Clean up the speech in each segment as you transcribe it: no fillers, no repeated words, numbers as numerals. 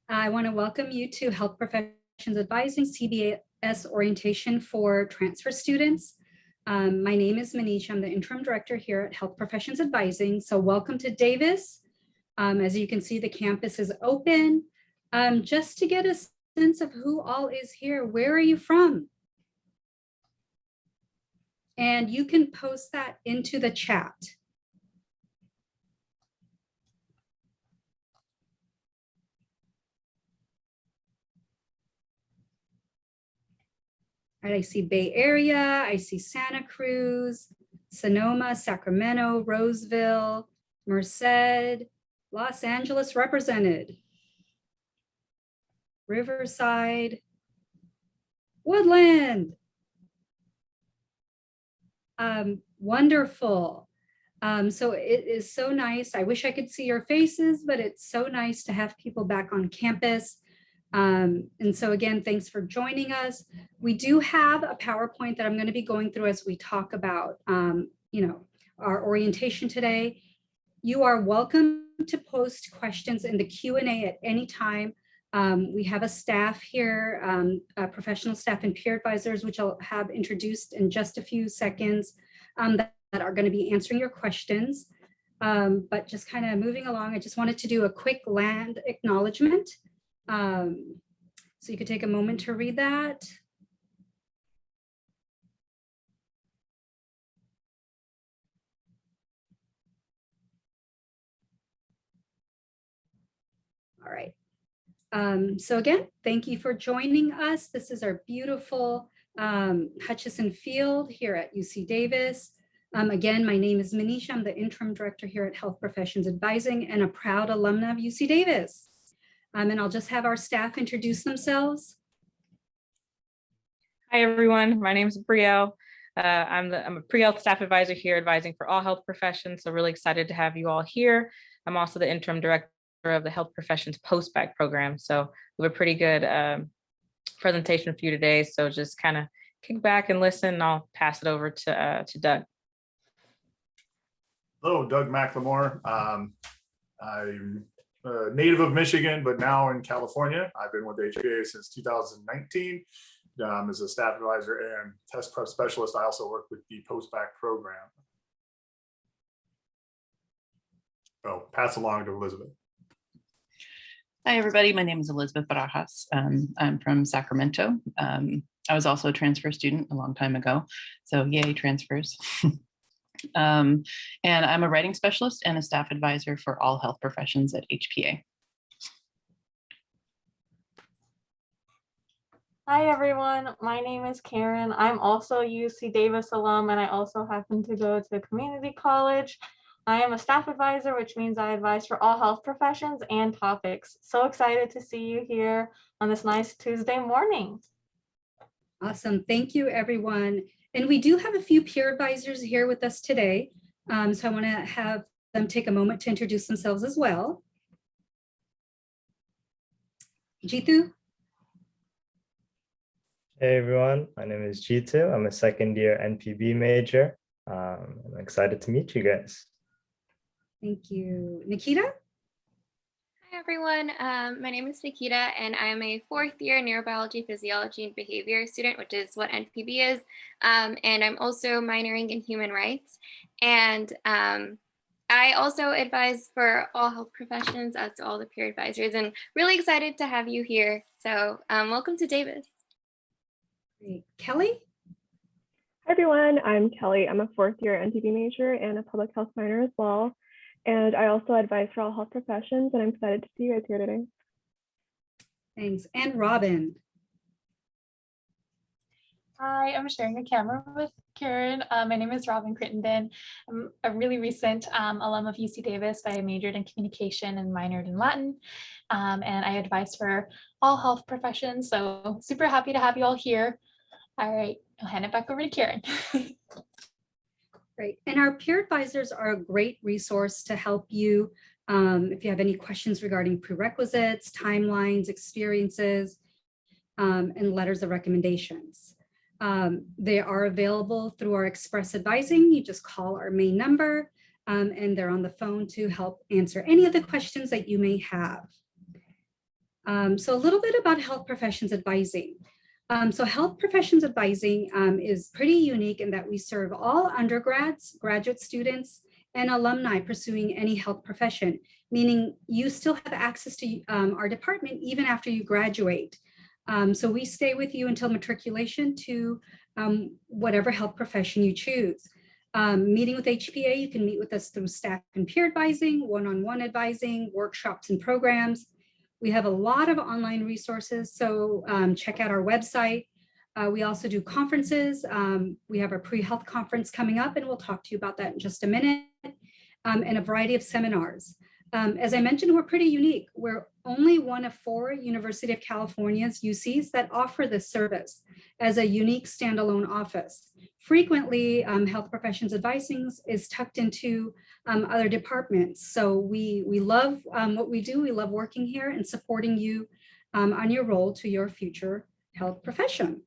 I want to welcome you to Health Professions Advising CBS orientation for transfer students. My name is Manisha. I'm the Interim Director here at Health Professions Advising. So welcome to Davis. As you can see, the campus is open. Just to get a sense of who all is here, where are you from? And you can post that into the chat. All right, I see Bay Area, I see Santa Cruz, Sonoma, Sacramento, Roseville, Merced, Los Angeles represented, Riverside, Woodland. Wonderful. So it is so nice. I wish I could see your faces, but it's so nice to have people back on campus. And so again, thanks for joining us. We do have a PowerPoint that I'm going to be going through as we talk about, our orientation today. You are welcome to post questions in the Q&A at any time. We have a staff here, professional staff and peer advisors, which I'll have introduced in just a few seconds, that are going to be answering your questions. But just kind of moving along, I just wanted to do a quick land acknowledgement. So you could take a moment to read that. All right. So again, thank you for joining us. This is our beautiful Hutchison Field here at UC Davis. Again, my name is Manisha. I'm the Interim Director here at Health Professions Advising and a proud alumna of UC Davis. And I'll just have our staff introduce themselves. Hi, everyone. My name is Brielle. I'm a pre-health staff advisor here advising for all health professions. So really excited to have you all here. I'm also the Interim Director of the Health Professions Post-Bac program. So we have a pretty good presentation for you today. So just kind of kick back and listen, and I'll pass it over to Doug. Hello, Doug McLemore. I'm a native of Michigan, but now in California. I've been with HPA since 2019 as a staff advisor and test prep specialist. I also work with the post-bac program. Oh, pass along to Elizabeth. Hi, everybody. My name is Elizabeth Barajas. I'm from Sacramento. I was also a transfer student a long time ago, so yay, transfers. And I'm a writing specialist and a staff advisor for all health professions at HPA. Hi, everyone. My name is Karen. I'm also a UC Davis alum, and I also happen to go to community college. I am a staff advisor, which means I advise for all health professions and topics. So excited to see you here on this nice Tuesday morning. Awesome. Thank you, everyone. And we do have a few peer advisors here with us today. So I want to have them take a moment to introduce themselves as well. Jitu. Hey everyone, my name is Jitu. I'm a second year NPB major. I'm excited to meet you guys. Thank you. Nikita? Hi everyone, my name is Nikita and I am a fourth year neurobiology, physiology, and behavior student, which is what NPB is. And I'm also minoring in human rights. And I also advise for all health professions, as to all the peer advisors, and really excited to have you here. So welcome to Davis. Great. Kelly? Hi everyone, I'm Kelly. I'm a fourth year NPB major and a public health minor as well. And I also advise for all health professions, and I'm excited to see you guys here today. Thanks. And Robin? Hi, I'm sharing a camera with Karen. My name is Robin Crittenden. I'm a really recent alum of UC Davis. I majored in communication and minored in Latin. And I advise for all health professions. So super happy to have you all here. All right, I'll hand it back over to Karen. Great. And our peer advisors are a great resource to help you if you have any questions regarding prerequisites, timelines, experiences, and letters of recommendations. They are available through our express advising. You just call our main number. and they're on the phone to help answer any of the questions that you may have. So a little bit about health professions advising. So health professions advising is pretty unique in that we serve all undergrads, graduate students, and alumni pursuing any health profession, meaning you still have access to our department even after you graduate. So we stay with you until matriculation to whatever health profession you choose. Meeting with HPA, you can meet with us through staff and peer advising, one-on-one advising, workshops and programs. We have a lot of online resources, so check out our website. We also do conferences. We have our pre-health conference coming up, and we'll talk to you about that in just a minute, and a variety of seminars. As I mentioned, we're pretty unique. We're only one of 4 University of California's UCs that offer this service as a unique standalone office. Frequently, health professions advising is tucked into other departments. So we love what we do. We love working here and supporting you on your role to your future health profession.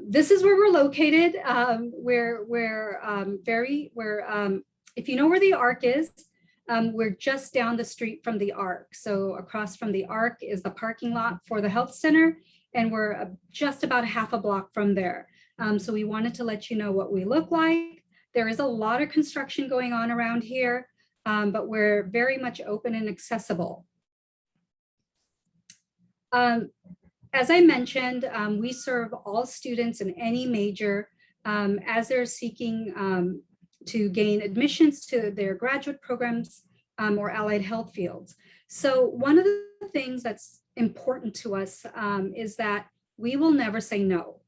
This is where we're located. If you know where the Arc is, we're just down the street from the Arc. So across from the Arc is the parking lot for the health center, and we're just about half a block from there. So we wanted to let you know what we look like. There is a lot of construction going on around here, but we're very much open and accessible. As I mentioned, we serve all students in any major as they're seeking to gain admissions to their graduate programs or allied health fields. So one of the things that's important to us is that we will never say no.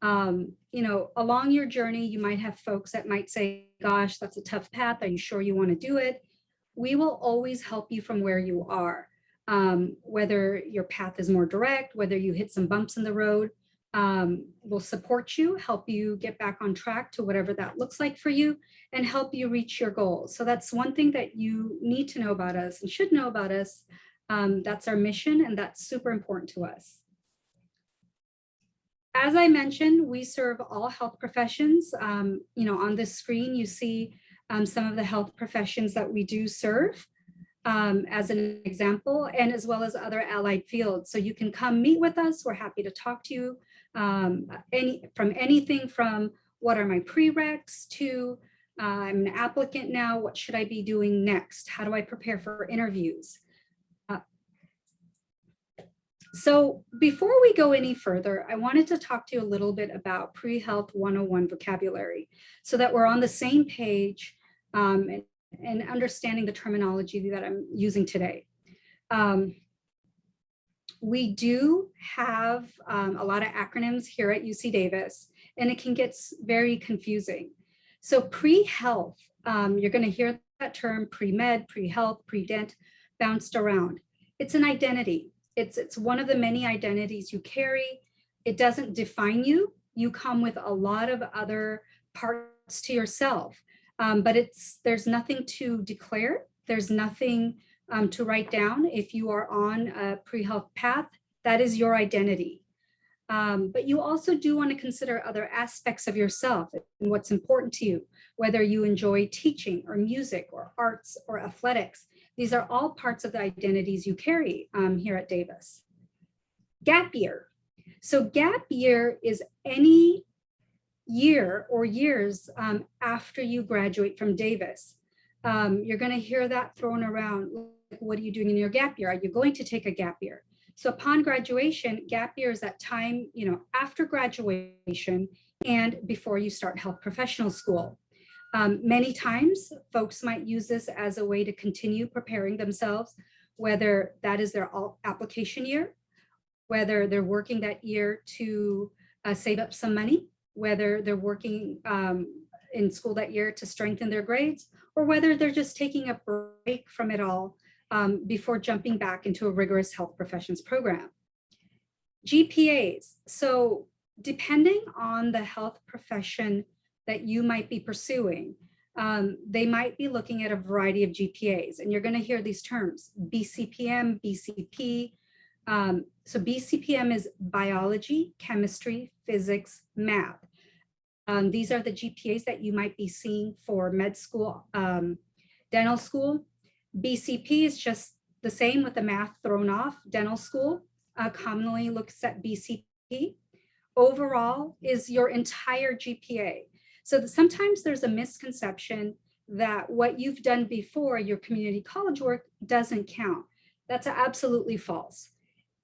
You know, along your journey, you might have folks that might say, gosh, that's a tough path. Are you sure you want to do it? We will always help you from where you are. Whether your path is more direct, whether you hit some bumps in the road, we'll support you, help you get back on track to whatever that looks like for you, and help you reach your goals. So that's one thing that you need to know about us and should know about us. That's our mission, and that's super important to us. As I mentioned, we serve all health professions. You know, on this screen, you see some of the health professions that we do serve. As an example, and as well as other allied fields. So you can come meet with us. We're happy to talk to you anything from what are my prereqs to I'm an applicant now, what should I be doing next? How do I prepare for interviews? So before we go any further, I wanted to talk to you a little bit about pre-health 101 vocabulary so that we're on the same page and understanding the terminology that I'm using today. We do have a lot of acronyms here at UC Davis, and it can get very confusing. So pre-health, you're going to hear that term pre-med, pre-health, pre-dent bounced around. It's an identity. It's one of the many identities you carry. It doesn't define you. You come with a lot of other parts to yourself. But there's nothing to declare. There's nothing to write down. If you are on a pre-health path, that is your identity. But you also do want to consider other aspects of yourself and what's important to you, whether you enjoy teaching or music or arts or athletics. These are all parts of the identities you carry here at Davis. Gap year. So gap year is any year or years after you graduate from Davis. You're going to hear that thrown around. Like, what are you doing in your gap year? Are you going to take a gap year? So upon graduation, gap year is that time, you know, after graduation and before you start health professional school. Many times folks might use this as a way to continue preparing themselves, whether that is their application year, whether they're working that year to save up some money, whether they're working in school that year to strengthen their grades, or whether they're just taking a break from it all before jumping back into a rigorous health professions program. GPAs. So depending on the health profession that you might be pursuing, they might be looking at a variety of GPAs, and you're going to hear these terms, BCPM, BCP. So BCPM is biology, chemistry, physics, math. These are the GPAs that you might be seeing for med school, dental school. BCP is just the same with the math thrown off. Dental school commonly looks at BCP. Overall is your entire GPA. So that sometimes there's a misconception that what you've done before, your community college work, doesn't count. That's absolutely false.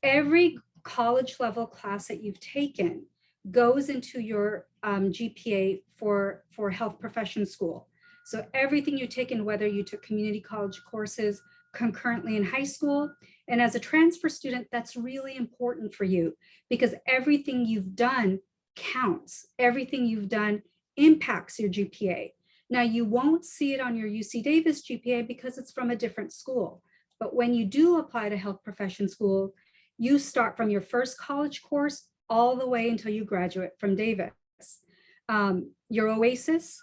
Every college level class that you've taken goes into your GPA for health profession school. So everything you've taken, whether you took community college courses concurrently in high school, and as a transfer student, that's really important for you because everything you've done counts. Everything you've done impacts your GPA. Now, you won't see it on your UC Davis GPA because it's from a different school. But when you do apply to health profession school, you start from your first college course all the way until you graduate from Davis. Your OASIS,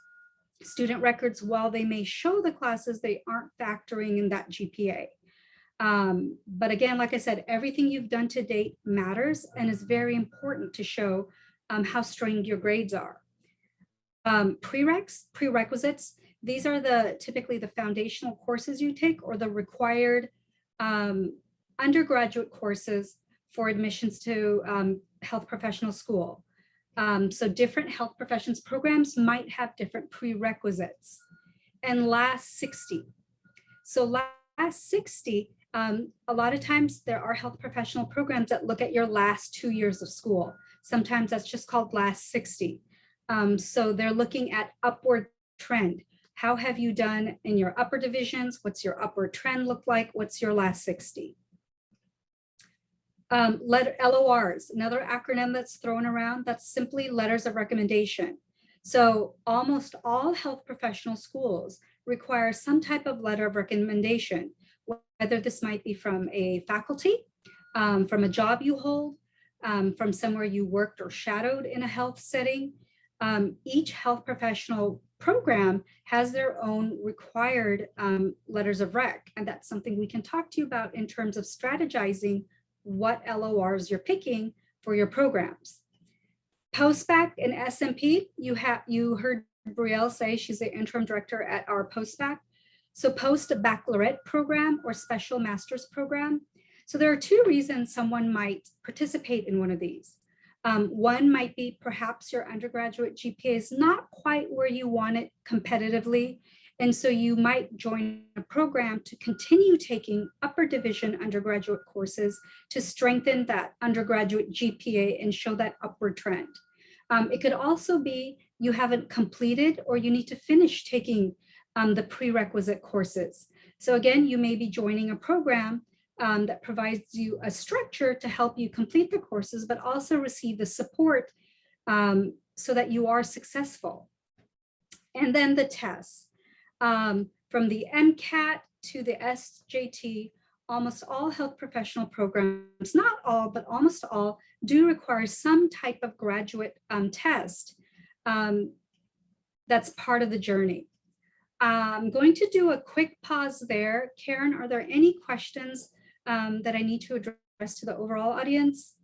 student records, while they may show the classes, they aren't factoring in that GPA. But again, like I said, everything you've done to date matters and is very important to show how strong your grades are. Prerequisites, these are typically the foundational courses you take or the required undergraduate courses for admissions to health professional school. So different health professions programs might have different prerequisites. And last 60. So last 60, a lot of times there are health professional programs that look at your last 2 years of school. Sometimes that's just called last 60. So they're looking at upward trend. How have you done in your upper divisions? What's your upward trend look like? What's your last 60? LORs, another acronym that's thrown around, that's simply letters of recommendation. So almost all health professional schools require some type of letter of recommendation, whether this might be from a faculty, from a job you hold, from somewhere you worked or shadowed in a health setting. Each health professional program has their own required letters of rec, and that's something we can talk to you about in terms of strategizing what LORs you're picking for your programs. Postbac and SMP, you heard Brielle say she's the interim director at our postbac. So post-baccalaureate program or special master's program. So there are two reasons someone might participate in one of these. One might be perhaps your undergraduate GPA is not quite where you want it competitively. And so you might join a program to continue taking upper division undergraduate courses to strengthen that undergraduate GPA and show that upward trend. It could also be you haven't completed or you need to finish taking the prerequisite courses. So again, you may be joining a program that provides you a structure to help you complete the courses, but also receive the support so that you are successful. And then the tests. From the MCAT to the SJT, almost all health professional programs, not all, but almost all, do require some type of graduate test that's part of the journey. I'm going to do a quick pause there. Karen, are there any questions that I need to address to the overall audience?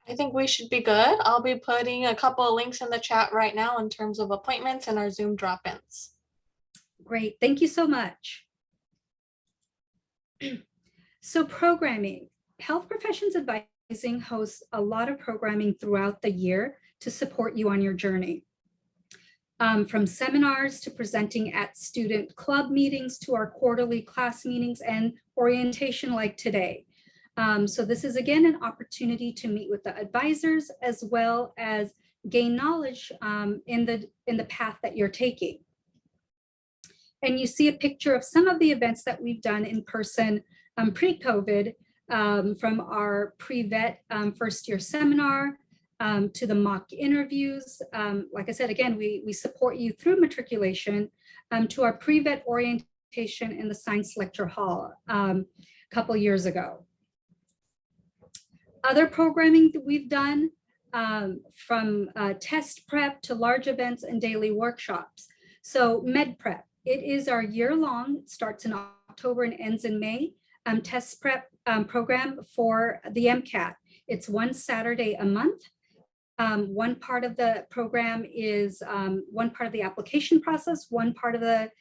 I think we should be good. I'll be putting a couple of links in the chat right now in terms of appointments and our Zoom drop-ins. Great, thank you so much. So programming, Health Professions Advising hosts a lot of programming throughout the year to support you on your journey. From seminars to presenting at student club meetings to our quarterly class meetings and orientation like today. So this is again an opportunity to meet with the advisors as well as gain knowledge in the path that you're taking. And you see a picture of some of the events that we've done in person pre-COVID, from our pre-vet first year seminar to the mock interviews. Like I said, again, we support you through matriculation to our pre-vet orientation in the science lecture hall a couple years ago. Other programming that we've done from test prep to large events and daily workshops. So med prep. It is our year-long, it starts in October and ends in May, test prep program for the MCAT. It's one Saturday a month. One part of the program is one part of the application process. One part of the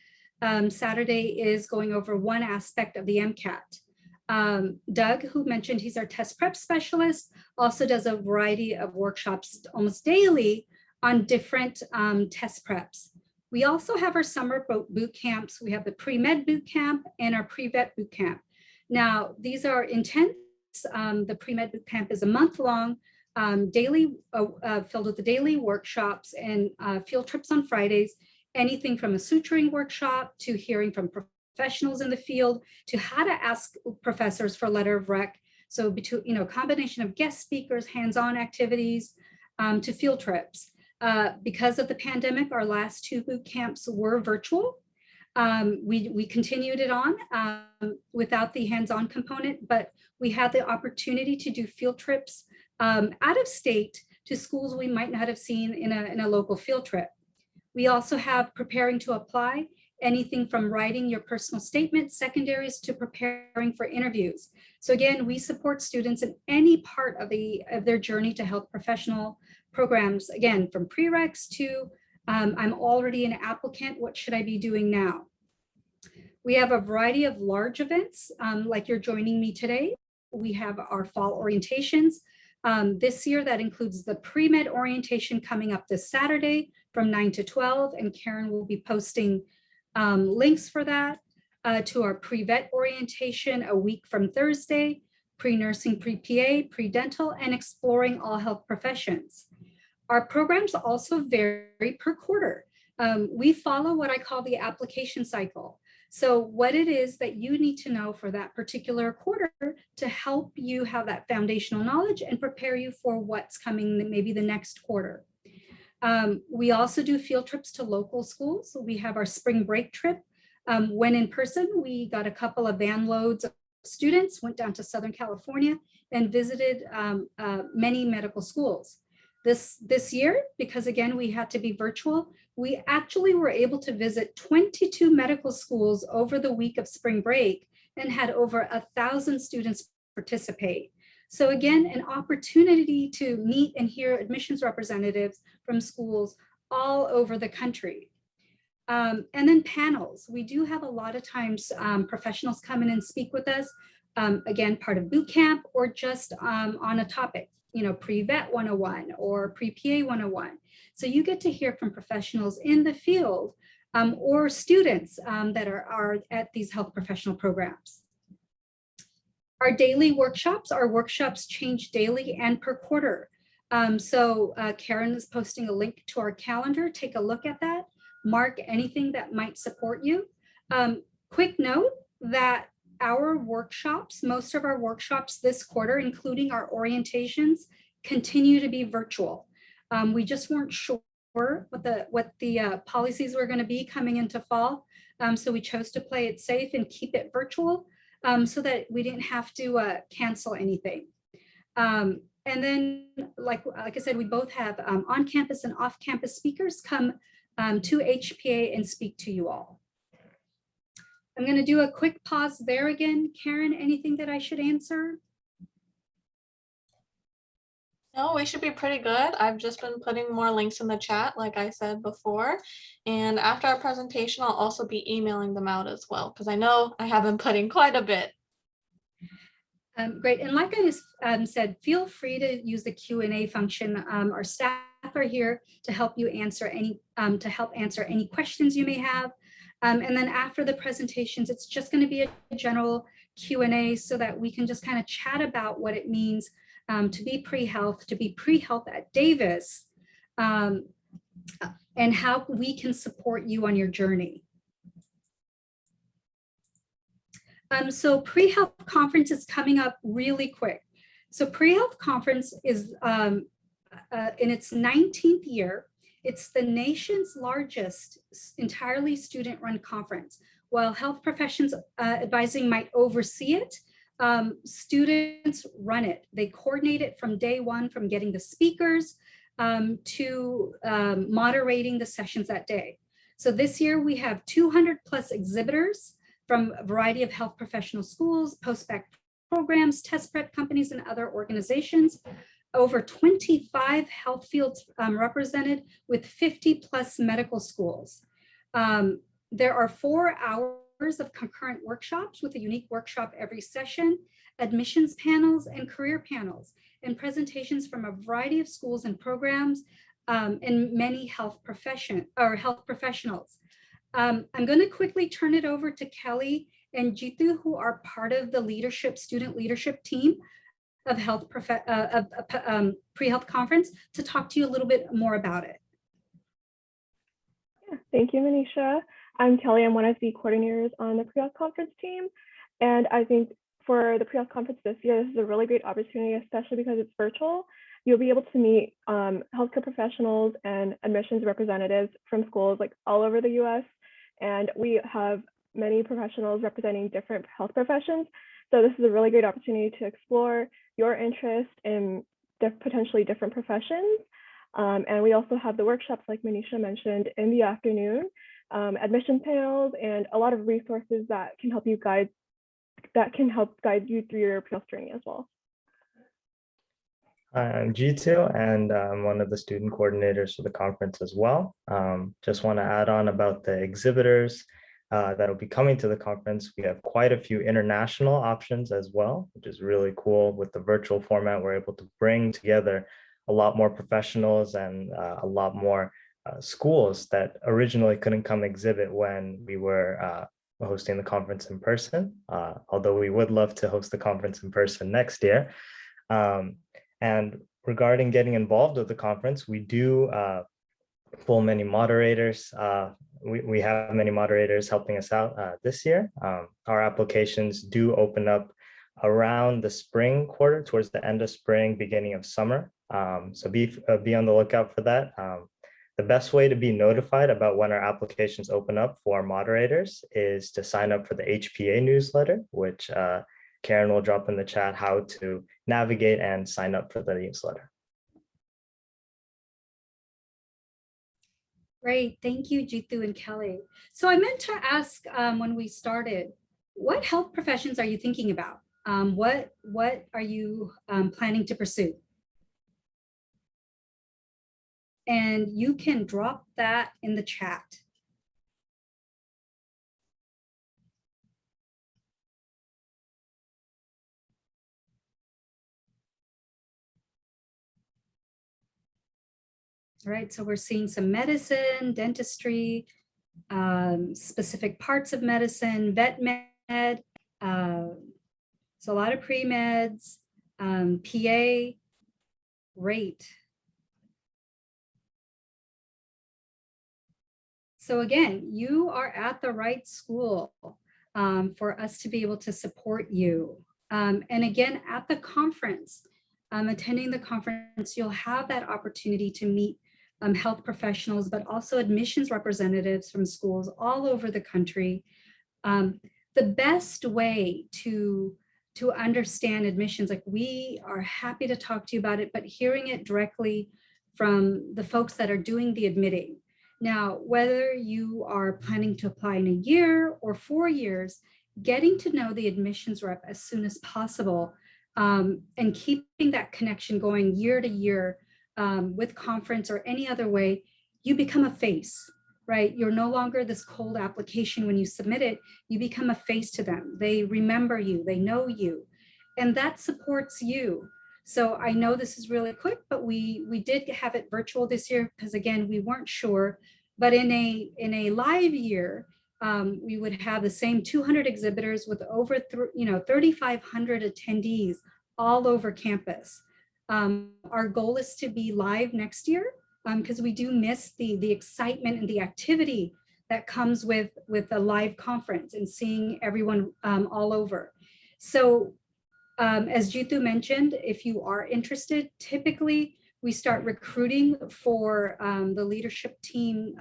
Saturday is going over one aspect of the MCAT. Doug, who mentioned he's our test prep specialist, also does a variety of workshops almost daily on different test preps. We also have our summer boot camps. We have the pre-med boot camp and our pre-vet boot camp. Now, these are intense. The pre-med boot camp is a month long, daily, filled with the daily workshops and field trips on Fridays, anything from a suturing workshop to hearing from professionals in the field to how to ask professors for letter of rec. So between, you know, combination of guest speakers, hands-on activities to field trips. Because of the pandemic, our last 2 boot camps were virtual. We continued it on without the hands-on component, but we had the opportunity to do field trips out of state to schools we might not have seen in a local field trip. We also have preparing to apply, anything from writing your personal statement, secondaries to preparing for interviews. So again, we support students in any part of their journey to health professional programs, again, from prereqs to I'm already an applicant, what should I be doing now? We have a variety of large events, like you're joining me today. We have our fall orientations. This year, that includes the pre-med orientation coming up this Saturday from 9 to 12, and Karen will be posting links for that, to our pre-vet orientation a week from Thursday, pre-nursing, pre-PA, pre-dental, and exploring all health professions. Our programs also vary per quarter. We follow what I call the application cycle. So what it is that you need to know for that particular quarter to help you have that foundational knowledge and prepare you for what's coming maybe the next quarter. We also do field trips to local schools. So we have our spring break trip. When in person, we got a couple of van loads of students, went down to Southern California and visited many medical schools. This year, because again, we had to be virtual, we actually were able to visit 22 medical schools over the week of spring break and had over 1,000 students participate. So again, an opportunity to meet and hear admissions representatives from schools all over the country. And then panels. We do have a lot of times professionals come in and speak with us, again, part of boot camp or just on a topic, you know, pre-vet 101 or pre-PA 101. So you get to hear from professionals in the field or students that are at these health professional programs. Our daily workshops, our workshops change daily and per quarter. So Karen is posting a link to our calendar. Take a look at that. Mark anything that might support you. Quick note that our workshops, most of our workshops this quarter, including our orientations, continue to be virtual. We just weren't sure what the policies were going to be coming into fall. So we chose to play it safe and keep it virtual so that we didn't have to cancel anything. And then, like I said, we both have on-campus and off-campus speakers come to HPA and speak to you all. I'm going to do a quick pause there again. Karen, anything that I should answer? No, we should be pretty good. I've just been putting more links in the chat, like I said before. And after our presentation, I'll also be emailing them out as well, because I know I have been putting quite a bit. Great. And like I said, feel free to use the Q&A function. Our staff are here to help you answer any questions you may have. And then after the presentations, it's just going to be a general Q&A so that we can just kind of chat about what it means to be pre-health, at Davis, and how we can support you on your journey. So pre-health conference is coming up really quick. So pre-health conference is in its 19th year. It's the nation's largest entirely student-run conference. While health professions advising might oversee it, students run it. They coordinate it from day one, from getting the speakers to moderating the sessions that day. So this year we have 200 plus exhibitors from a variety of health professional schools, post-bac programs, test prep companies, and other organizations. over 25 health fields represented with 50+ medical schools. There are 4 hours of concurrent workshops with a unique workshop every session, admissions panels and career panels, and presentations from a variety of schools and programs, and many health professionals. I'm going to quickly turn it over to Kelly and Jitu, who are part of the student leadership team of pre-health conference, to talk to you a little bit more about it. Yeah, thank you, Manisha. I'm Kelly. I'm one of the coordinators on the pre-health conference team. And I think for the pre-health conference this year, this is a really great opportunity, especially because it's virtual. You'll be able to meet healthcare professionals and admissions representatives from schools like all over the US. And we have many professionals representing different health professions. So this is a really great opportunity to explore your interest in potentially different professions. And we also have the workshops, like Manisha mentioned, in the afternoon, admission panels, and a lot of resources that can help guide you through your pre-health journey as well. I'm G2, and I'm one of the student coordinators for the conference as well. Just want to add on about the exhibitors that will be coming to the conference. We have quite a few international options as well, which is really cool. With the virtual format, we're able to bring together a lot more professionals and a lot more schools that originally couldn't come exhibit when we were hosting the conference in person, although we would love to host the conference in person next year. And regarding getting involved with the conference, we do pull many moderators. We have many moderators helping us out this year. Our applications do open up around the spring quarter, towards the end of spring, beginning of summer. So be on the lookout for that. The best way to be notified about when our applications open up for moderators is to sign up for the HPA newsletter, which Karen will drop in the chat how to navigate and sign up for the newsletter. Great, thank you, Jitu and Kelly. So I meant to ask when we started, what health professions are you thinking about? What are you planning to pursue? And you can drop that in the chat. All right, so we're seeing some medicine, dentistry, specific parts of medicine, vet med, so a lot of pre-meds, PA, great. So again, you are at the right school for us to be able to support you. And again, at the conference, attending the conference, you'll have that opportunity to meet health professionals, but also admissions representatives from schools all over the country. The best way to understand admissions, like, we are happy to talk to you about it, but hearing it directly from the folks that are doing the admitting. Now, whether you are planning to apply in a year or 4 years, getting to know the admissions rep as soon as possible, and keeping that connection going year to year with conference or any other way, you become a face, right? You're no longer this cold application when you submit it, you become a face to them. They remember you, they know you, and that supports you. So I know this is really quick, but we did have it virtual this year because, again, we weren't sure. But in a live year, we would have the same 200 exhibitors with over 3,500 attendees all over campus. Our goal is to be live next year because we do miss the excitement and the activity that comes with a live conference and seeing everyone all over. So as Jitu mentioned, if you are interested, typically we start recruiting for the leadership team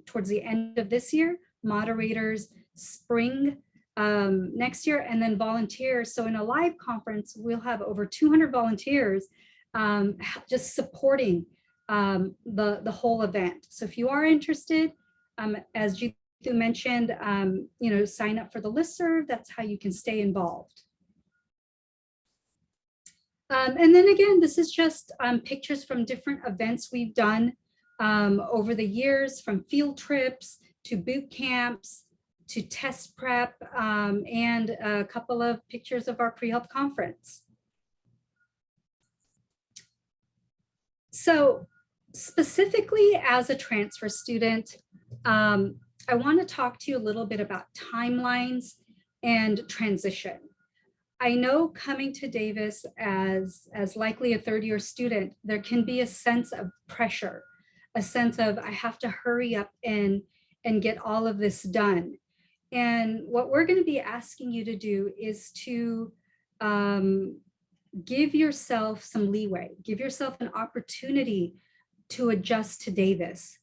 towards the end of this year, moderators spring next year, and then volunteers. So in a live conference, we'll have over 200 volunteers just supporting the whole event. So if you are interested, as Jitu mentioned, sign up for the listserv. That's how you can stay involved. And then again, this is just pictures from different events we've done over the years, from field trips to boot camps to test prep, and a couple of pictures of our pre-health conference. So specifically as a transfer student, I want to talk to you a little bit about timelines and transition. I know coming to Davis as likely a third-year student, there can be a sense of pressure, a sense of I have to hurry up and get all of this done. And what we're going to be asking you to do is to give yourself some leeway, give yourself an opportunity to adjust to Davis.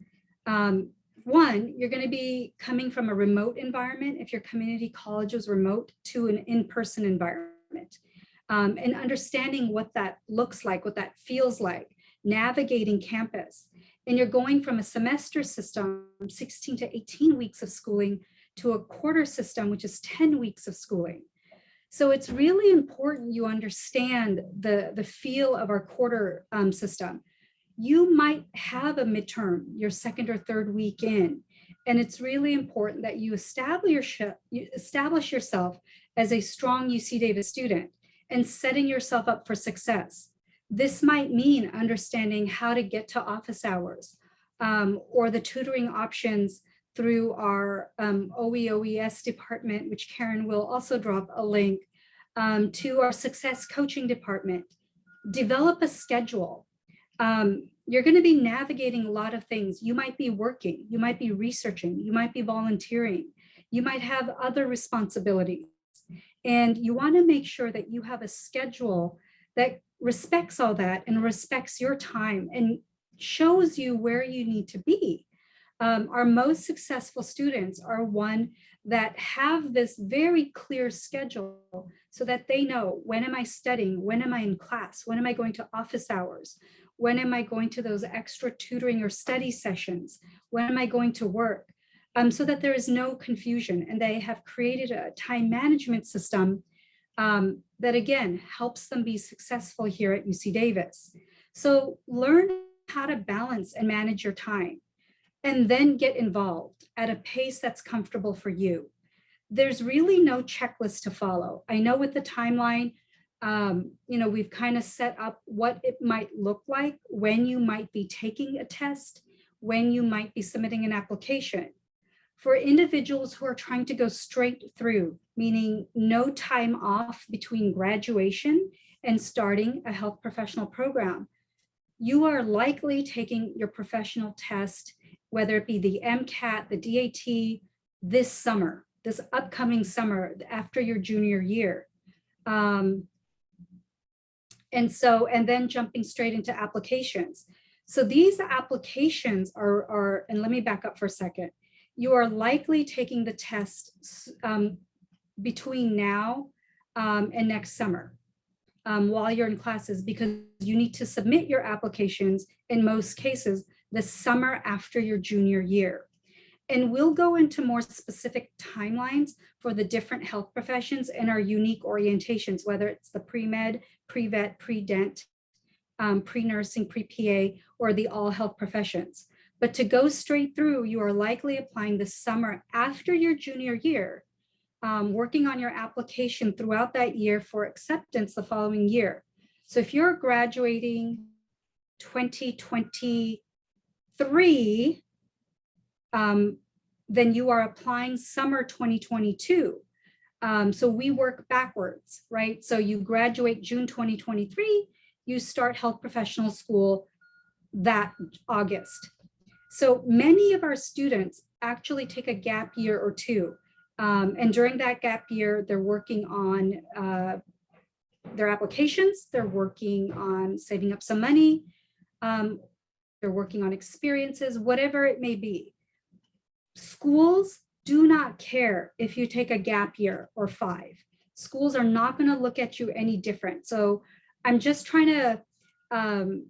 One, you're going to be coming from a remote environment if your community college was remote to an in-person environment, and understanding what that looks like, what that feels like, navigating campus. And you're going from a semester system, 16 to 18 weeks of schooling, to a quarter system, which is 10 weeks of schooling. So it's really important you understand the feel of our quarter system. You might have a midterm, your second or third week in, and it's really important that you establish yourself as a strong UC Davis student and setting yourself up for success. This might mean understanding how to get to office hours, or the tutoring options through our OES department, which Karen will also drop a link, to our success coaching department. Develop a schedule. You're going to be navigating a lot of things. You might be working, you might be researching, you might be volunteering, you might have other responsibilities. And you want to make sure that you have a schedule that respects all that and respects your time and shows you where you need to be. Our most successful students are one that have this very clear schedule so that they know, when am I studying? When am I in class? When am I going to office hours? When am I going to those extra tutoring or study sessions? When am I going to work? So that there is no confusion, and they have created a time management system that again helps them be successful here at UC Davis. So learn how to balance and manage your time, and then get involved at a pace that's comfortable for you. There's really no checklist to follow. I know with the timeline, we've kind of set up what it might look like, when you might be taking a test, when you might be submitting an application. For individuals who are trying to go straight through, meaning no time off between graduation and starting a health professional program, you are likely taking your professional test, whether it be the MCAT, the DAT, this summer, this upcoming summer after your junior year. And then jumping straight into applications. So these applications are, and let me back up for a second. You are likely taking the test between now and next summer while you're in classes, because you need to submit your applications in most cases the summer after your junior year. And we'll go into more specific timelines for the different health professions and our unique orientations, whether it's the pre-med, pre-vet, pre-dent, pre-nursing, pre-PA, or the all health professions. But to go straight through, you are likely applying the summer after your junior year, working on your application throughout that year for acceptance the following year. So if you're graduating 2023, then you are applying summer 2022. So we work backwards, right? So you graduate June 2023, you start health professional school that August. So many of our students actually take a gap year or two. And during that gap year, they're working on their applications, they're working on saving up some money, they're working on experiences, whatever it may be. Schools do not care if you take a gap year or 5. Schools are not going to look at you any different. So I'm just trying to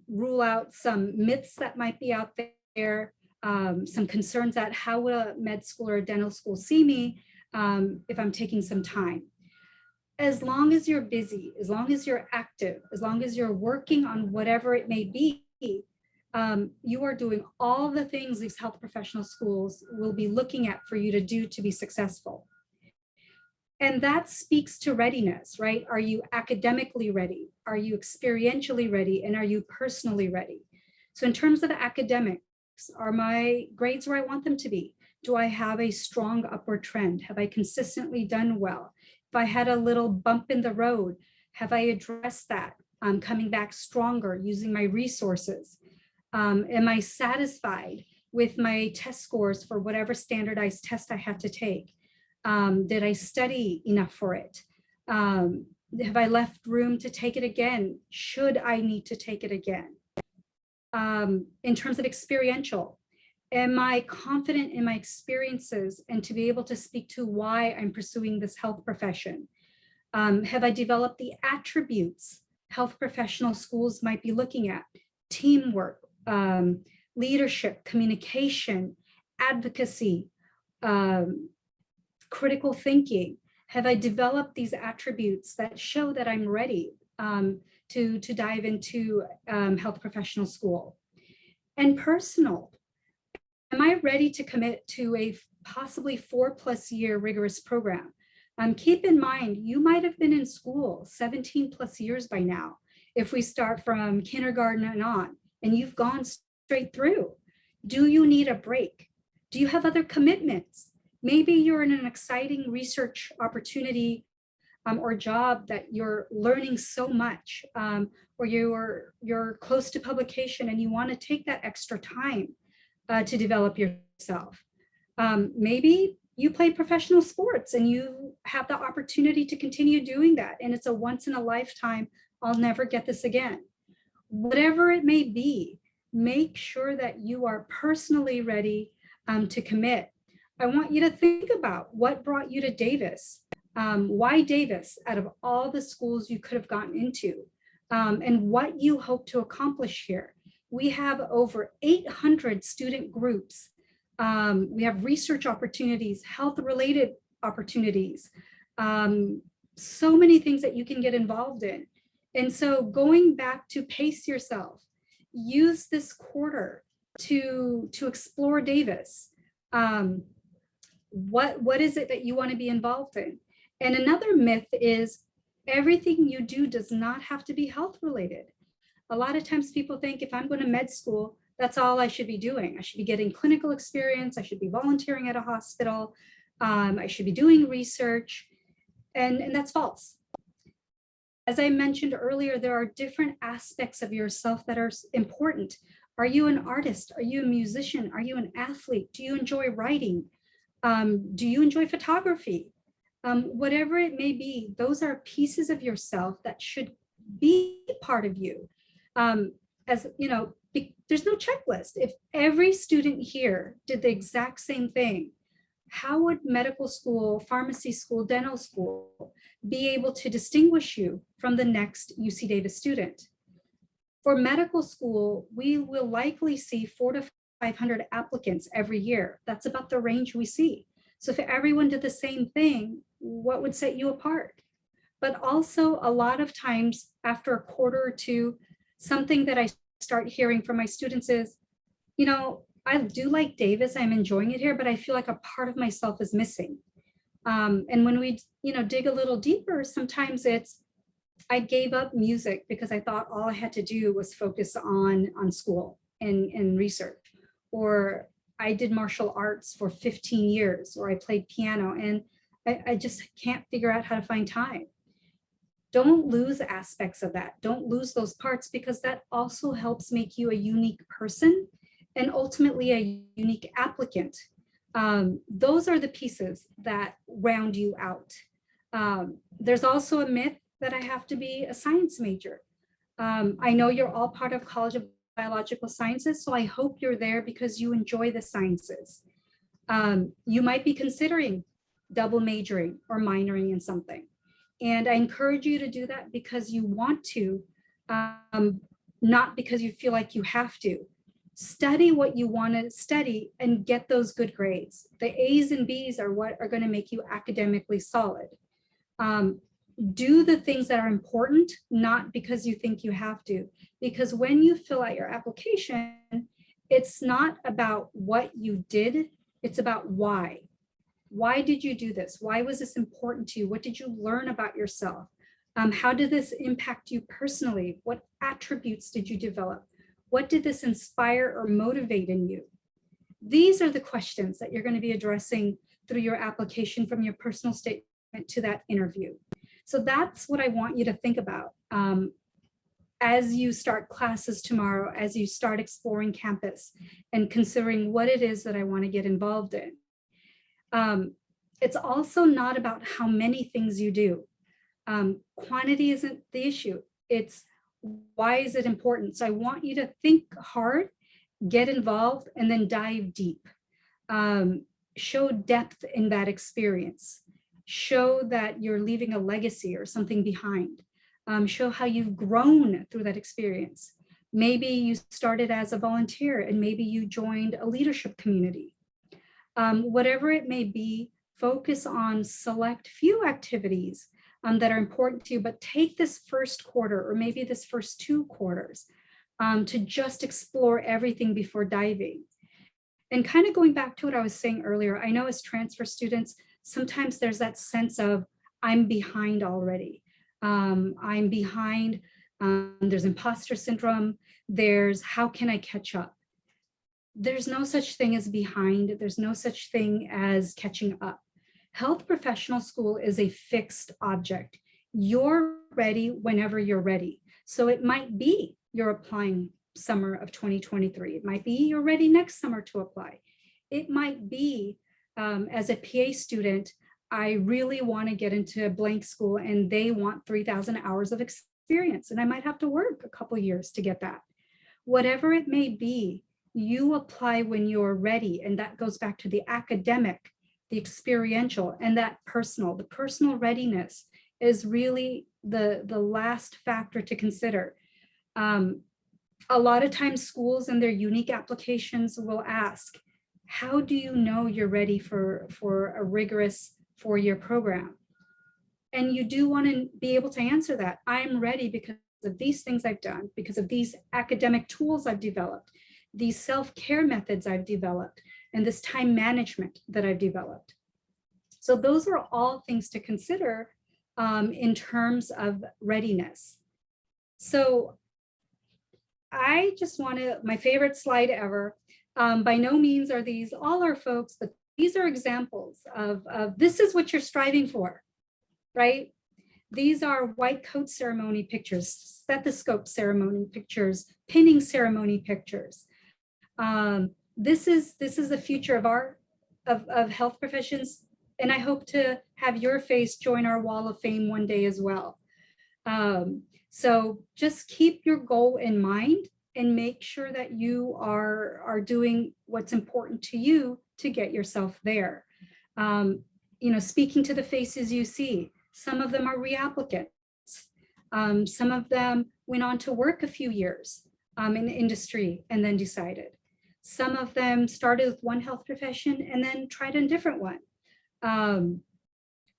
rule out some myths that might be out there, some concerns at how will a med school or a dental school see me if I'm taking some time. as long as you're busy, as long as you're active, as long as you're working on whatever it may be, you are doing all the things these health professional schools will be looking at for you to do to be successful. And that speaks to readiness, right? Are you academically ready? Are you experientially ready? And are you personally ready? So in terms of academics, are my grades where I want them to be? Do I have a strong upward trend? Have I consistently done well? If I had a little bump in the road, have I addressed that? Coming back stronger, using my resources? Am I satisfied with my test scores for whatever standardized test I had to take? Did I study enough for it? Have I left room to take it again? Should I need to take it again? In terms of experiential, am I confident in my experiences and to be able to speak to why I'm pursuing this health profession? Have I developed the attributes health professional schools might be looking at? Teamwork, leadership, communication, advocacy, critical thinking. Have I developed these attributes that show that I'm ready to dive into health professional school? And personal, am I ready to commit to a possibly 4+ year rigorous program? Keep in mind, you might have been in school 17+ years by now, if we start from kindergarten and on, and you've gone straight through. Do you need a break? Do you have other commitments? Maybe you're in an exciting research opportunity or job that you're learning so much, or you're close to publication and you want to take that extra time to develop yourself. Maybe you play professional sports and you have the opportunity to continue doing that, and it's a once in a lifetime, I'll never get this again. Whatever it may be, make sure that you are personally ready to commit. I want you to think about what brought you to Davis. Why Davis out of all the schools you could have gotten into, and what you hope to accomplish here. We have over 800 student groups. We have research opportunities, health-related opportunities, so many things that you can get involved in. And so going back to pace yourself, use this quarter to explore Davis. What is it that you want to be involved in? And another myth is everything you do does not have to be health related. A lot of times people think if I'm going to med school, that's all I should be doing. I should be getting clinical experience. I should be volunteering at a hospital. I should be doing research. And that's false. As I mentioned earlier, there are different aspects of yourself that are important. Are you an artist? Are you a musician? Are you an athlete? Do you enjoy writing? Do you enjoy photography? Whatever it may be, those are pieces of yourself that should be part of you. As you know, there's no checklist. If every student here did the exact same thing, how would medical school, pharmacy school, dental school be able to distinguish you from the next UC Davis student? For medical school, we will likely see 400 to 500 applicants every year. That's about the range we see. So if everyone did the same thing, what would set you apart? But also a lot of times after a quarter or two, something that I start hearing from my students is, you know, I do like Davis, I'm enjoying it here, but I feel like a part of myself is missing. And when we, dig a little deeper, sometimes it's, I gave up music because I thought all I had to do was focus on school and research. Or I did martial arts for 15 years, or I played piano, and I just can't figure out how to find time. Don't lose aspects of that. Don't lose those parts, because that also helps make you a unique person and ultimately a unique applicant. Those are the pieces that round you out. There's also a myth that I have to be a science major. I know you're all part of College of Biological Sciences, so I hope you're there because you enjoy the sciences. You might be considering double majoring or minoring in something. And I encourage you to do that because you want to, not because you feel like you have to. Study what you want to study and get those good grades. The A's and B's are what are going to make you academically solid. do the things that are important, not because you think you have to. Because when you fill out your application, it's not about what you did, it's about why. Why did you do this? Why was this important to you? What did you learn about yourself? How did this impact you personally? What attributes did you develop? What did this inspire or motivate in you? These are the questions that you're going to be addressing through your application from your personal statement to that interview. So that's what I want you to think about as you start classes tomorrow, as you start exploring campus and considering what it is that I want to get involved in. It's also not about how many things you do. Quantity isn't the issue. It's why is it important? So I want you to think hard, get involved, and then dive deep. Show depth in that experience. Show that you're leaving a legacy or something behind. Show how you've grown through that experience. Maybe you started as a volunteer and maybe you joined a leadership community. Whatever it may be, focus on select few activities that are important to you, but take this first quarter or maybe this first 2 quarters to just explore everything before diving. And kind of going back to what I was saying earlier, I know as transfer students, sometimes there's that sense of I'm behind already. I'm behind, there's imposter syndrome, there's how can I catch up? There's no such thing as behind, there's no such thing as catching up. Health professional school is a fixed object. You're ready whenever you're ready. So it might be you're applying summer of 2023. It might be you're ready next summer to apply. It might be as a PA student, I really want to get into a blank school and they want 3,000 hours of experience and I might have to work a couple years to get that. Whatever it may be, you apply when you're ready, and that goes back to the academic, the experiential, and that personal. The personal readiness is really the last factor to consider. A lot of times schools and their unique applications will ask, how do you know you're ready for a rigorous 4-year program? And you do want to be able to answer that. I'm ready because of these things I've done, because of these academic tools I've developed, these self-care methods I've developed, and this time management that I've developed. So those are all things to consider in terms of readiness. So I just want to, my favorite slide ever, by no means are these all our folks, but these are examples of this is what you're striving for, right? These are white coat ceremony pictures, stethoscope ceremony pictures, pinning ceremony pictures. This is the future of health professions, and I hope to have your face join our wall of fame one day as well. So just keep your goal in mind and make sure that you are doing what's important to you to get yourself there. You know, speaking to the faces you see, some of them are reapplicants. Some of them went on to work a few years in the industry and then decided. Some of them started with one health profession and then tried a different one.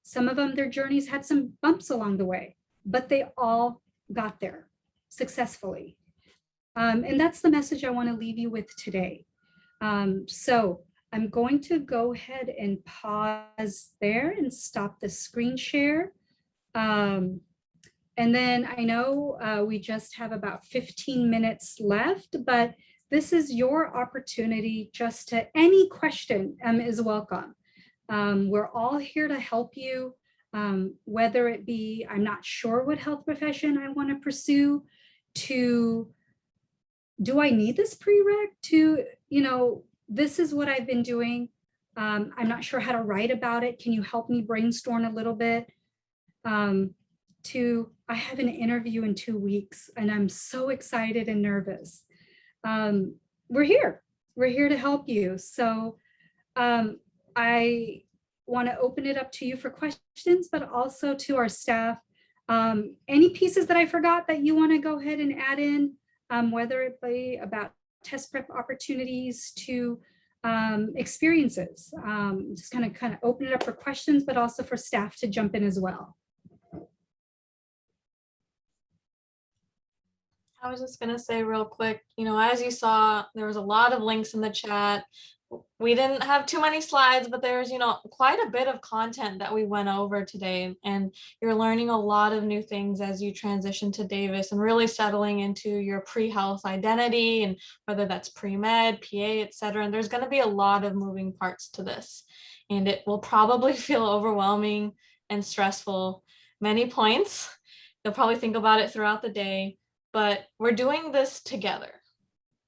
Some of them, their journeys had some bumps along the way, but they all got there successfully. And that's the message I want to leave you with today. So I'm going to go ahead and pause there and stop the screen share. And then I know we just have about 15 minutes left, but this is your opportunity just to, any question is welcome. We're all here to help you, whether it be, I'm not sure what health profession I want to pursue, to, do I need this prereq, to, you know, this is what I've been doing. I'm not sure how to write about it. Can you help me brainstorm a little bit? To, I have an interview in 2 weeks and I'm so excited and nervous. We're here to help you. So I want to open it up to you for questions, but also to our staff. Any pieces that I forgot that you want to go ahead and add in, whether it be about test prep opportunities to experiences, just kind of open it up for questions, but also for staff to jump in as well. I was just gonna say real quick, as you saw, there was a lot of links in the chat. We didn't have too many slides, but there's, quite a bit of content that we went over today. And you're learning a lot of new things as you transition to Davis and really settling into your pre-health identity, and whether that's pre-med, PA, et cetera. And there's gonna be a lot of moving parts to this. And it will probably feel overwhelming and stressful many points. You'll probably think about it throughout the day, but we're doing this together.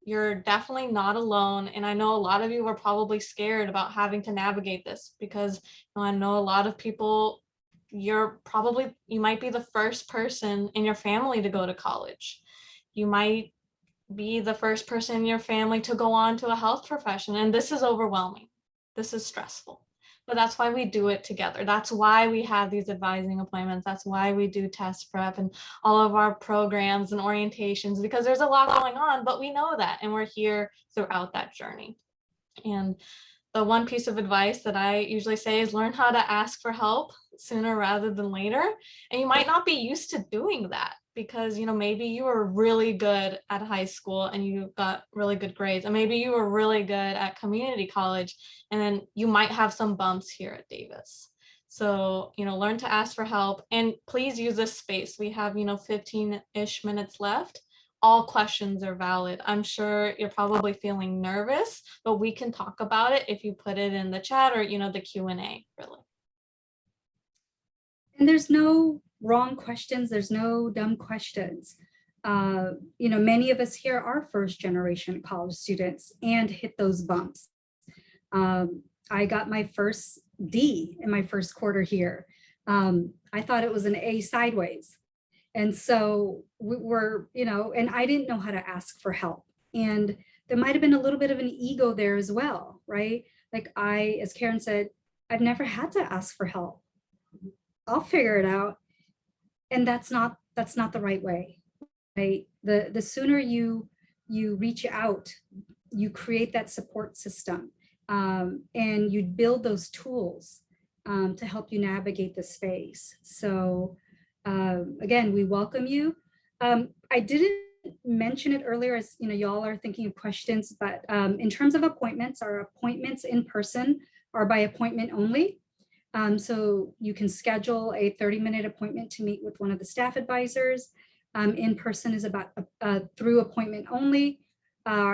You're definitely not alone. And I know a lot of you were probably scared about having to navigate this, because I know a lot of people, you might be the first person in your family to go to college. You might be the first person in your family to go on to a health profession. And this is overwhelming. This is stressful. But that's why we do it together. That's why we have these advising appointments. That's why we do test prep and all of our programs and orientations, because there's a lot going on, but we know that, and we're here throughout that journey. And the one piece of advice that I usually say is learn how to ask for help sooner rather than later. And you might not be used to doing that, because maybe you were really good at high school and you got really good grades, and maybe you were really good at community college, and then you might have some bumps here at Davis. So learn to ask for help, and please use this space. We have 15-ish minutes left. All questions are valid. I'm sure you're probably feeling nervous, but we can talk about it if you put it in the chat or the Q&A, really. And there's no wrong questions. There's no dumb questions. Many of us here are first generation college students and hit those bumps. I got my first D in my first quarter here. I thought it was an A sideways. And so and I didn't know how to ask for help. And there might've been a little bit of an ego there as well, right? Like as Karen said, I've never had to ask for help. I'll figure it out. And that's not the right way, right? The sooner you reach out, you create that support system, and you build those tools to help you navigate the space. So again, we welcome you. I didn't mention it earlier, as y'all are thinking of questions, but in terms of appointments, our appointments in person are by appointment only. So you can schedule a 30-minute appointment to meet with one of the staff advisors. In person is about through appointment only.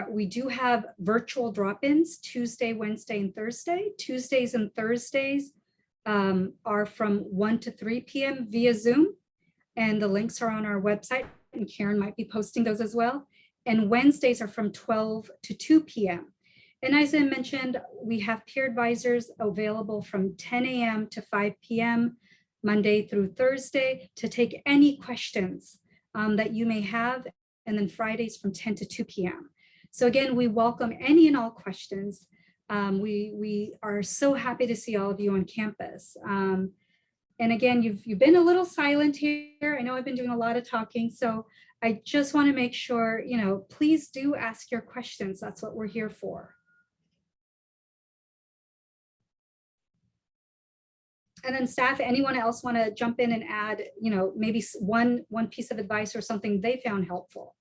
We do have virtual drop-ins Tuesday, Wednesday, and Thursday. Tuesdays and Thursdays are from 1 to 3 p.m. via Zoom. And the links are on our website, and Karen might be posting those as well. And Wednesdays are from 12 to 2 p.m. And as I mentioned, we have peer advisors available from 10 a.m. to 5 p.m. Monday through Thursday to take any questions that you may have, and then Fridays from 10 to 2 p.m. So again, we welcome any and all questions. We are so happy to see all of you on campus. And again, you've been a little silent here. I know I've been doing a lot of talking, so I just want to make sure, please do ask your questions. That's what we're here for. And then staff, anyone else want to jump in and add, maybe one piece of advice or something they found helpful?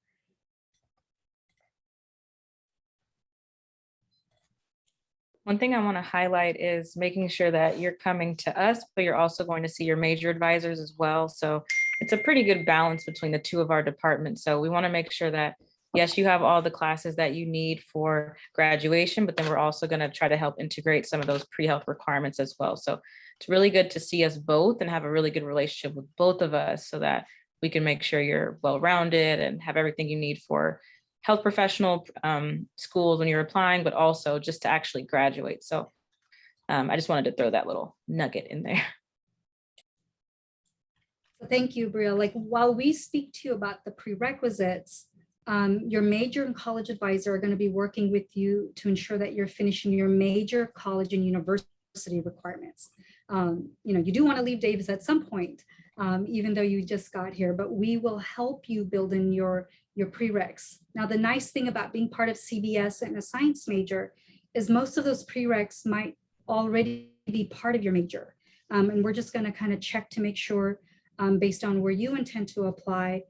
One thing I want to highlight is making sure that you're coming to us, but you're also going to see your major advisors as well. So it's a pretty good balance between the two of our departments. So we want to make sure that, yes, you have all the classes that you need for graduation, but then we're also going to try to help integrate some of those pre-health requirements as well. So it's really good to see us both and have a really good relationship with both of us, so that we can make sure you're well-rounded and have everything you need for health professional schools when you're applying, but also just to actually graduate. So I just wanted to throw that little nugget in there. Thank you, Bria. Like, while we speak to you about the prerequisites, your major and college advisor are going to be working with you to ensure that you're finishing your major, college, and university requirements. You do want to leave Davis at some point, even though you just got here, but we will help you build in your prereqs. Now, the nice thing about being part of CBS and a science major is most of those prereqs might already be part of your major. And we're just going to kind of check to make sure, based on where you intend to apply,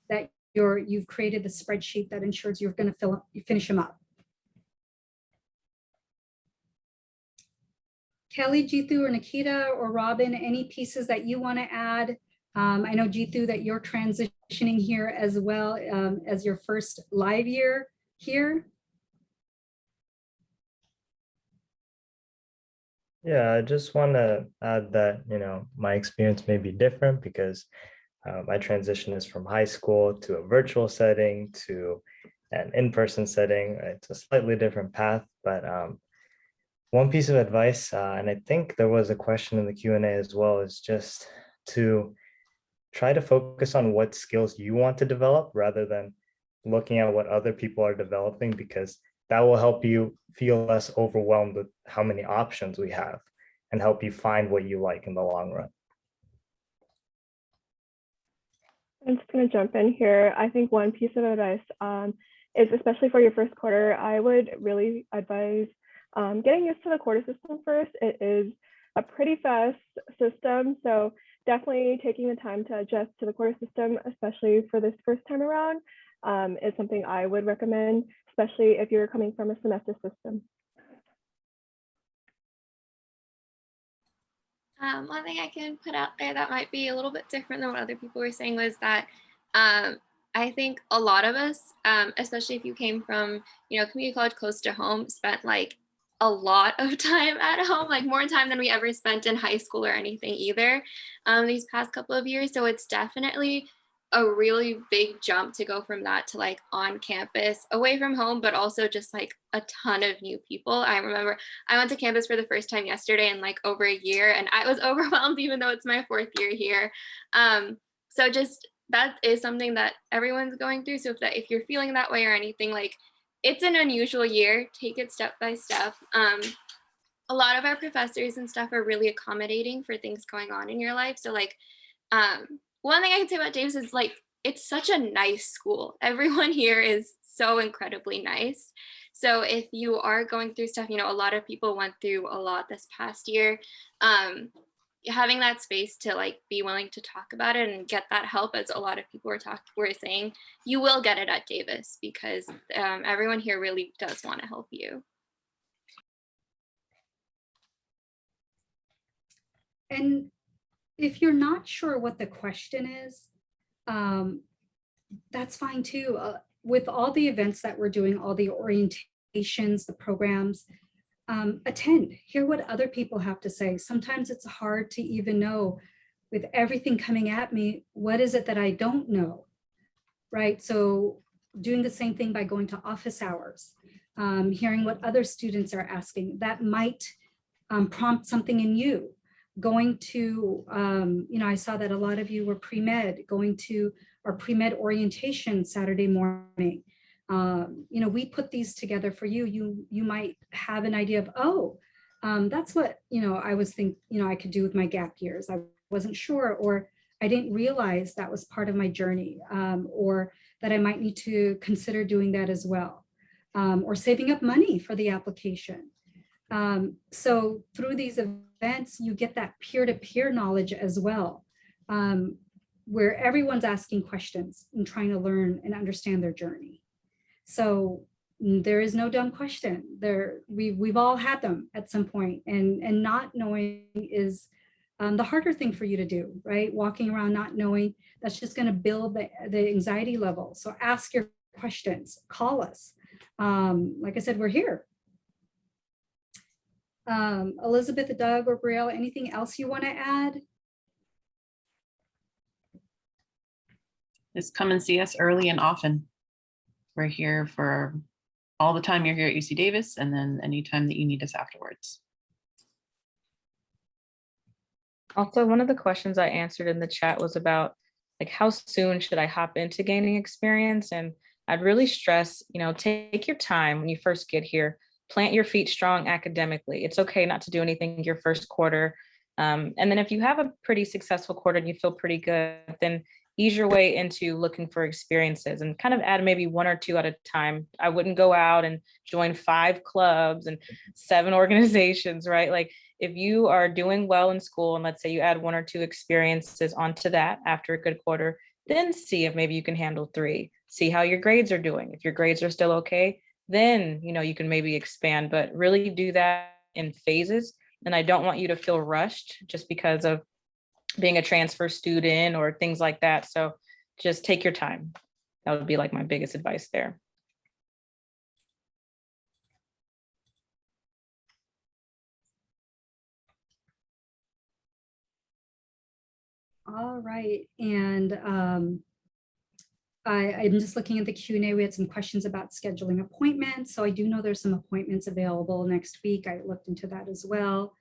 that you've created the spreadsheet that ensures you're going to finish them up. Kelly, Jithu, or Nikita, or Robin, any pieces that you want to add? I know, Jithu, that you're transitioning here as well as your first live year here. Yeah, I just want to add that, my experience may be different because my transition is from high school to a virtual setting to an in-person setting. It's a slightly different path, but one piece of advice, and I think there was a question in the Q&A as well, is just to try to focus on what skills you want to develop rather than looking at what other people are developing, because that will help you feel less overwhelmed with how many options we have and help you find what you like in the long run. I'm just going to jump in here. I think one piece of advice is, especially for your first quarter, I would really advise getting used to the quarter system first. It is a pretty fast system, so definitely taking the time to adjust to the quarter system, especially for this first time around, is something I would recommend, especially if you're coming from a semester system. One thing I can put out there that might be a little bit different than what other people were saying was that I think a lot of us, especially if you came from, community college close to home, spent like a lot of time at home, like more time than we ever spent in high school or anything either these past couple of years. So it's definitely a really big jump to go from that to like on campus, away from home, but also just like a ton of new people. I remember I went to campus for the first time yesterday in like over a year, and I was overwhelmed even though it's my 4th year here. So just that is something that everyone's going through. So if you're feeling that way or anything, like it's an unusual year, take it step by step. A lot of our professors and stuff are really accommodating for things going on in your life. So like, one thing I can say about Davis is like, it's such a nice school. Everyone here is so incredibly nice. So if you are going through stuff, a lot of people went through a lot this past year. Having that space to like be willing to talk about it and get that help, as a lot of people were saying, you will get it at Davis because everyone here really does want to help you. And if you're not sure what the question is, that's fine too. With all the events that we're doing, all the orientations, the programs, attend, hear what other people have to say. Sometimes it's hard to even know, with everything coming at me, what is it that I don't know, right? So doing the same thing by going to office hours, hearing what other students are asking, that might prompt something in you. Going to, I saw that a lot of you were pre-med, going to our pre-med orientation Saturday morning. We put these together for you. You might have an idea of, that's what, I was thinking, I could do with my gap years. I wasn't sure, or I didn't realize that was part of my journey, or that I might need to consider doing that as well, or saving up money for the application. So through these events, you get that peer-to-peer knowledge as well, where everyone's asking questions and trying to learn and understand their journey. So there is no dumb question there. We've all had them at some point, and not knowing is the harder thing for you to do, right? Walking around not knowing, that's just going to build the anxiety level. So ask your questions, call us. Like I said, we're here. Elizabeth, Doug, or Brielle, anything else you want to add? Just come and see us early and often. We're here for all the time you're here at UC Davis, and then anytime that you need us afterwards. Also, one of the questions I answered in the chat was about like, how soon should I hop into gaining experience? And I'd really stress, take your time when you first get here, plant your feet strong academically. It's okay not to do anything your first quarter. And then if you have a pretty successful quarter and you feel pretty good, then ease your way into looking for experiences and kind of add maybe 1 or 2 at a time. I wouldn't go out and join 5 clubs and 7 organizations, right? Like if you are doing well in school and let's say you add 1 or 2 experiences onto that after a good quarter, then see if maybe you can handle 3. See how your grades are doing. If your grades are still okay, then you can maybe expand, but really do that in phases. And I don't want you to feel rushed just because of being a transfer student or things like that. So just take your time. That would be like my biggest advice there. All right, and I'm just looking at the Q&A. We had some questions about scheduling appointments. So I do know there's some appointments available next week. I looked into that as well.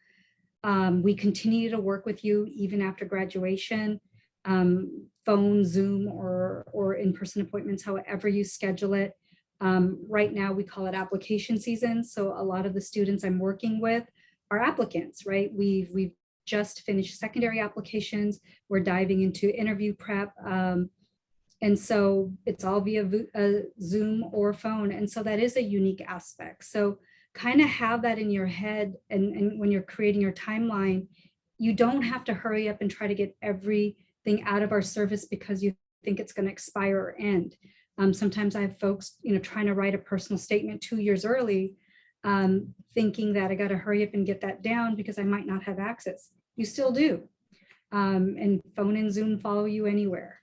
We continue to work with you even after graduation, phone, Zoom, or in-person appointments, however you schedule it. Right now we call it application season. So a lot of the students I'm working with are applicants, right? We've just finished secondary applications. We're diving into interview prep. And so it's all via Zoom or phone. And so that is a unique aspect. So kind of have that in your head. And when you're creating your timeline, you don't have to hurry up and try to get everything out of our service because you think it's going to expire or end. Sometimes I have folks, trying to write a personal statement 2 years early, thinking that I got to hurry up and get that down because I might not have access. You still do. And phone and Zoom follow you anywhere.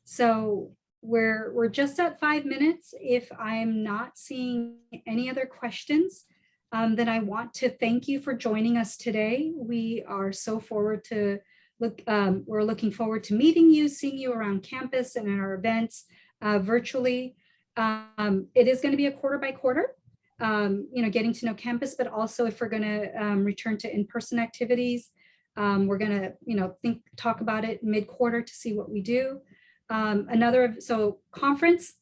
So we're just at 5 minutes. If I'm not seeing any other questions, then I want to thank you for joining us today. We are so forward to we're looking forward to meeting you, seeing you around campus and in our events virtually. It is going to be a quarter by quarter, getting to know campus, but also if we're going to return to in-person activities, we're going to talk about it mid-quarter to see what we do. So conference,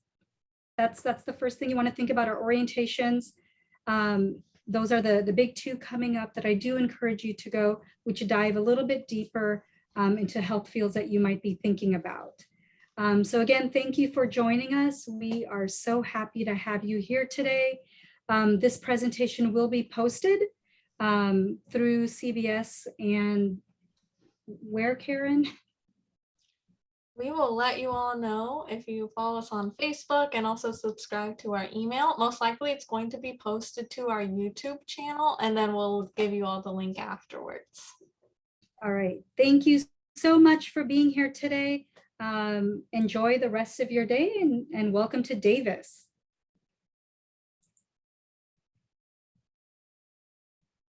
that's the first thing you want to think about, our orientations. Those are the big 2 coming up that I do encourage you to go, which dive a little bit deeper into health fields that you might be thinking about. So again, thank you for joining us. We are so happy to have you here today. This presentation will be posted through CBS and where, Karen? We will let you all know if you follow us on Facebook and also subscribe to our email. Most likely it's going to be posted to our YouTube channel, and then we'll give you all the link afterwards. All right. Thank you so much for being here today. Enjoy the rest of your day and welcome to Davis.